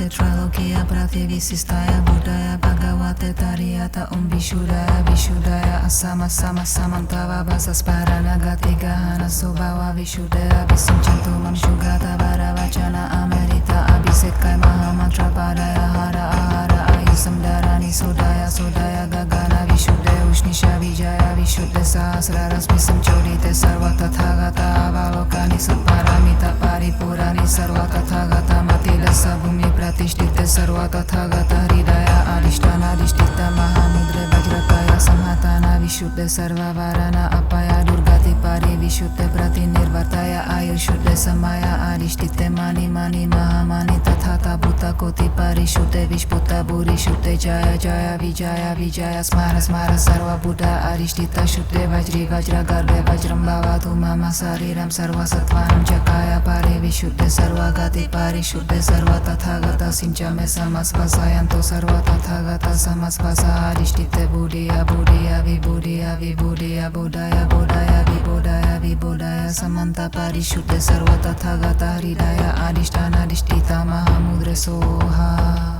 Bhagavate Trailokiya Prativissistaya Buddhaya Bhagavate Tariyata Vishudaya Vishudaya Asama Sama Samantava Basasparana Gati Gahana Sobhava Vishudaya Visincantu Mamshugata Varavachana Amerita Abhisekai Mahamantra Padaya Hara Ahara Ayusamdarani Sodaya Sodaya Gagana Vishuddha Ushnisha Vijaya Vishuddha Sahasrarasmi Samchodite Sarva Tathagata Avalokani Satparamita Paripurani Sarva Tathagata Matila Sabhumi Pratishtite Sarva Tathagata Hridaya Adhishtana Adhishtita Mahamudre Vajrakaya Samhatana Vishuddha Sarva Varana Apaya Durgati Pari Vishuddha Pratinirvartaya Ayushuddha Samaya Adhishtite Mani Mani Mahamani Tathata Bhuta Koti Parishuddha Vishputa Buri Shuddha Jaya Jaya Vijaya Vijaya Smara Smara Sarva Buddha Adhishtita Shuddha Vajri Vajra Garve Vajram Bhavatu Mama Sariram Sarva Sattvanam Chakaya Pari Vishuddha Sarva Gati Pari Shuddha Sarva Tathagata Sinchame Samasvasayanto Sarva Tathagata Samasvasa Adhishtite Buddhiya Buddhiya Vibhuddhiya Vibhuddhiya Buddhaya Buddhaya Vibhuddhaya Vibhuddhaya Samanta Pari Shuddha Sarva Tathagata Hridaya Adhishtana Adhishtita Mahamudre Soha.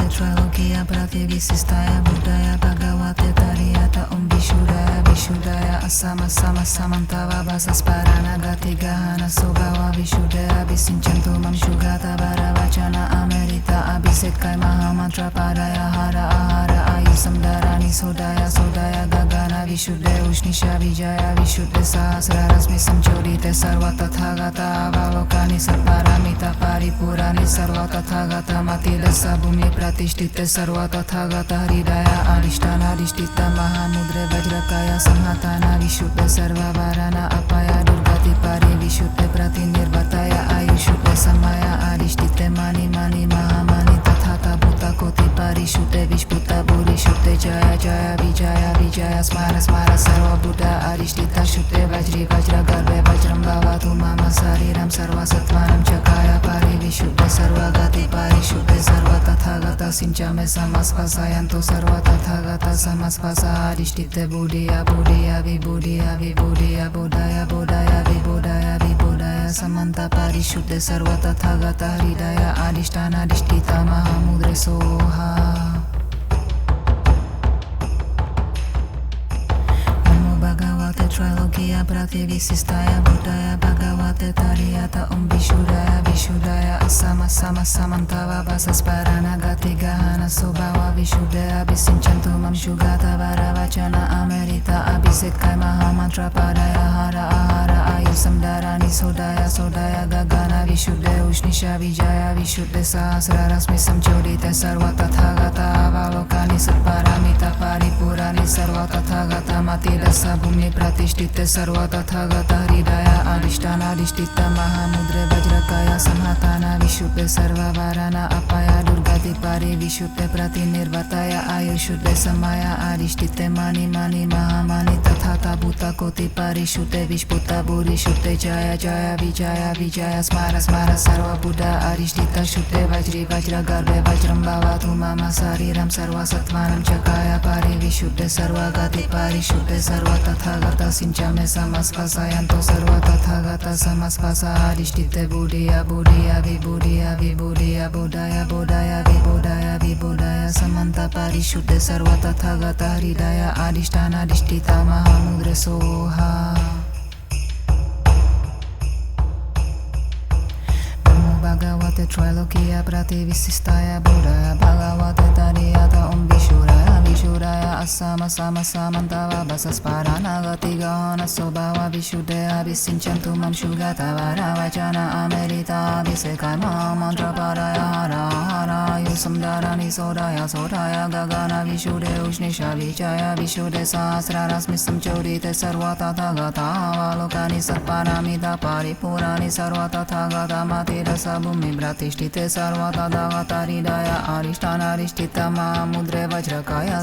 Trailokiya Prativissistaya Buddhaya Bhagavate Tariyata Vishudaya Vishudaya Asama Sama Samantava Basasparana Gati Gahana Sobhava Vishudaya Visincantu Mamshugata Varavachana Amerita Abhisekai Mahamantra Padaya Hara Ahara Ayusamdarani Sodaya Sodaya Gagana Vishuddha Ushnisha Vijaya Vishuddha Sahasrarasmi Samchodite Sarva Tathagata Avalokani Satparamita Paripurani Sarva Tathagata Matila Sabhumi Pratishtite Sarva Tathagata Hridaya Adhishtana Adhishtita Mahamudre Vajrakaya Samhatana Vishuddha Sarva Varana Apaya Durgati Pari Vishuddha Pratinirvartaya Ayushuddha Samaya Adhishtite Mani Mani Mahamani Tathata Bhuta Koti Parishuddha Vishputa Buri Shuddha Jaya Jaya Vijaya Vijaya Smara Smara Sarva Buddha Adhishtita Shuddha Vajri Vajra Garve Vajram Bhavatu Mama Sariram Sarva Sattvanam Chakaya Pari Vishuddha Sarva Gati Pari Shuddha Sarva Tathagata Sinchame Samasvasayanto Sarva Tathagata Samasvasa Adhishtite Buddhiya Buddhiya Vibhuddhiya Vibhuddhiya Buddhaya Buddhaya Vibhuddhaya Vibhuddhaya Samanta Pari Shuddha Sarva Tathagata Hridaya Adhishtana Adhishtita Mahamudre Soha. Bhagavate Trailokiya Prativissistaya Buddhaya Bhagavate Tariyata Vishudaya Vishudaya Asama Sama Samantava Basasparana Gati Gahana Sobhava Vishuddha Visincantu Mamshugata Varavachana Amerita Abhisekai Mahamantra Padaya Hara Ahara Ayusamdarani Sodaya Sodaya Gagana Vishuddha Ushnisha Vijaya Vishuddha Sahasrarasmi Samchodite Sarva Tathagata Avalokani Satparamita Paripurani Sarva Tathagata Matila Sabhumi Pratishtite Sarva Tathagata Hridaya Adhishtana Adhishtita Mahamudre Vajrakaya Samhatana Vishuddha Sarva Varana Apaya Durgati Pari Vishuddha Pratinirvartaya Ayushuddha Samaya Adhishtite Mani Mani Mahamani Tathata Bhuta Koti Parishuddha Vishputa Buri Shuddha Jaya Jaya Vijaya Vijaya Smara Smara Sarva Buddha Adhishtita Shuddha Vajri Vajra Garve Vajram Bhavatu Mama Sariram Sarva Sattvanam Chakaya Pari Vishuddha Sarva Gati Pari Shuddha Sarva Tathagata Sinchame Samasvasayanto Sarva Tathagata Samasvasa Adhishtite Buddhiya Buddhiya Vibhuddhiya Vibhuddhiya Buddhaya Buddhaya Vibhuddhaya Vibhuddhaya Samanta Parishuddha Sarva Tathagata Hridaya Adhishtana Adhishtita Mahamudre Soha. Bhagavate Trailokiya Prativissistaya Buddhaya Bhagavate Tariyata Vishudaya Vishudaya Asama Sama Samantava Basasparana Gati Gahana Sobhava Vishuddha Visincantu Mamshugata Varavachana Amerita Abhisekai Mahamantra Padaya Hara Hara Ayusamdarani Sodaya Sodaya Gagana Vishuddha Ushnisha Vijaya Vishuddha Sahasrarasmi Samchodite Sarva Tathagata Avalokani Satparamita Paripurani Sarva Tathagata Matila Sabhumi Pratishtite Sarva Tathagata Hridaya Adhishtana Adhishtita Mahamudre Vajrakaya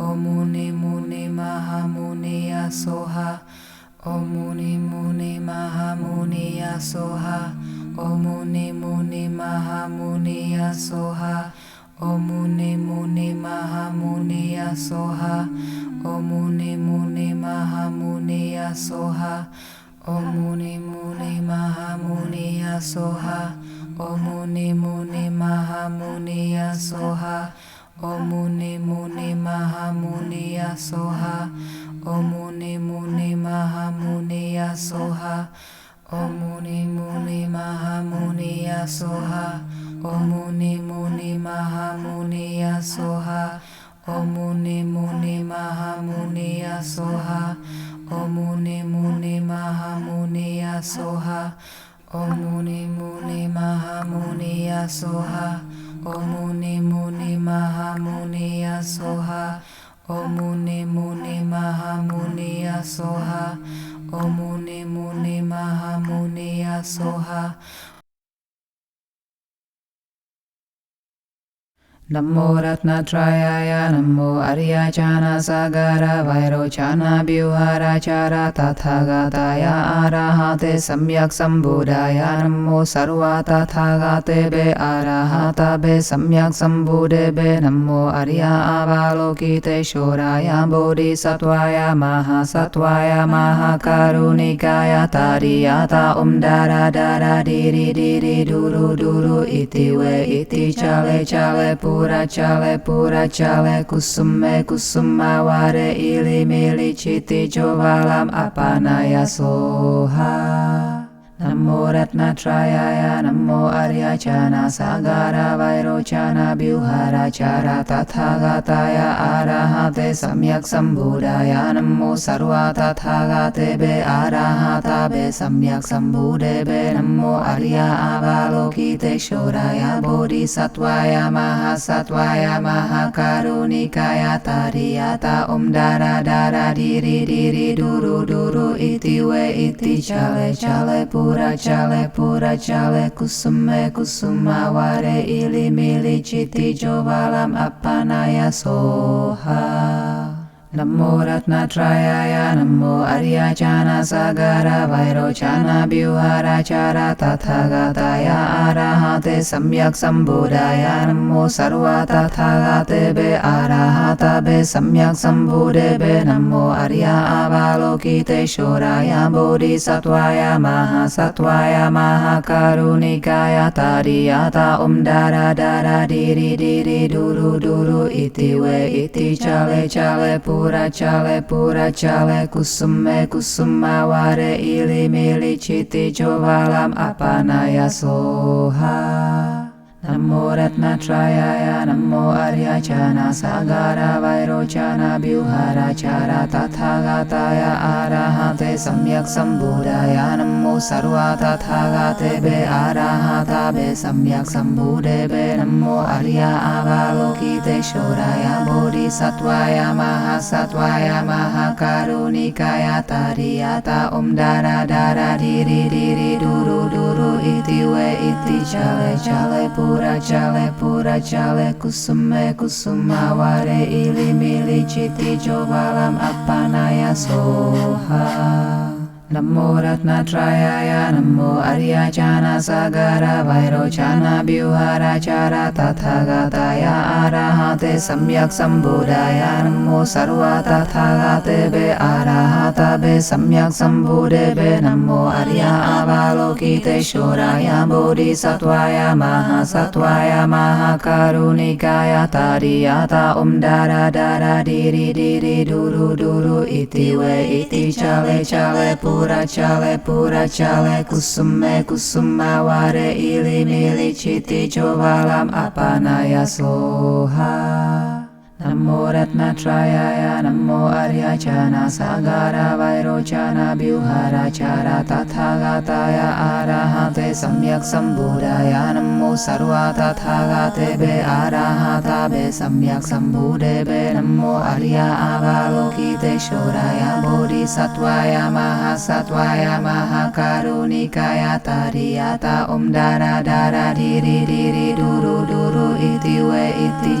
Om Muni Muni Mahamunia Soha. Om Muni Muni Mahamunia Soha. Om Muni Muni Mahamunia Soha. Om Muni Muni Mahamunia Soha. Om Muni Muni Mahamunia Soha. Om Muni Muni Mahamunia Soha. Om Muni Muni Mahamunia Soha. Om Muni Muni Mahamunia Soha. Om Muni Muni Mahamunia Soha. Om Muni Muni Mahamunia Soha. Om Muni Muni Mahamunia Soha. Om Muni Muni Mahamunia Soha. Om Muni Muni Mahamunia Soha. Om Muni Muni Mahamunia Soha. Om Muni Muni Mahamunia Soha. Om Muni Muni Mahamunia Soha. Om Muni Muni Mahamunia Soha. Namo Ratnatrayaya, Namo Aryachana Sagara Vairochana Vyuharachara Tathagataya Arahate Samyak Sambuddhaya. Namo Sarva Tathagate Be Arahata Be Samyak Sambuddhe Be. Namo Arya Avalokite Shoraya Bodhisattvaya Mahasatvaya Mahakarunikaya Tariyata Dara Dara Diri Diri Duru Duru Iti We Iti Chale Chale Pura chale kusume kusumaware ili mili chiti jovalam apanaya soha. Namo Ratnatrayaya, Namo Aryachana Sagara Vairochana Vyuharachara Tathagataya Arahate Samyak Sambuddhaya. Namo Sarva Tathagate Be Arahata Be Samyak Sambuddhe Be. Namo Arya Avalokite Shoraya Bodhisattvaya Mahasatvaya Mahakarunikaya Tariyata Dara Dara Diri Diri Duru Duru Iti We Iti Chale Chale Pura chale kusume kusumaware ili mili chiti jovalam apanaya soha. Namo Ratnatrayaya, Namo Aryachana Sagara Vairochana Vyuharachara Tathagataya Arahate Samyak Sambuddhaya. Namo Sarva Tathagate Be Arahata Be Samyak Sambuddhe Be. Namo Arya Avalokite Shoraya Bodhisattvaya Mahasatvaya Mahakarunikaya Tariyata Dara Dara Diri Diri Duru Duru Iti We Iti Chale Chale Pura chale kusume kusumaware ili mili chiti jovalam apanaya soha. Namo Ratnatrayaya, Namo Aryachana Sagara Vairochana Vyuharachara Tathagataya Arahate Samyak Sambuddhaya. Namo Sarva Tathagate Be Arahata Be Samyak Sambuddhe Be. Namo Arya Avalokite Shoraya Bodhisattvaya Mahasatvaya Mahakarunikaya Tariyata Dara Dara Diri Diri Duru Duru Iti We Iti Chale Chale Pura chale kusume kusumaware ili mili chiti jovalam apanaya soha. Namo Ratnatrayaya, Namo Aryachana Sagara Vairochana Vyuharachara Tathagataya Arahate Samyak Sambuddhaya. Namo Sarva Tathagate Be Arahata Be Samyak Sambuddhe Be. Namo Arya Avalokite Shoraya Bodhisattvaya Mahasatvaya Mahakarunikaya Tariyata Dara Dara Diri Diri Duru Duru Iti We Iti Chale Chale Pura chale kusume kusumaware ili mili chiti jovalam apanaya soha. Namo Ratnatrayaya, Namo Aryachana Sagara Vairochana Vyuharachara Tathagataya Arahate Samyak Sambuddhaya. Namo Sarva Tathagate Be Arahata Be Samyak Sambuddhe Be. Namo Arya Avalokite Shoraya Bodhisattvaya Mahasatvaya Mahakarunikaya Tariyata Dara Dara Diri Diri Duru Duru Iti We Iti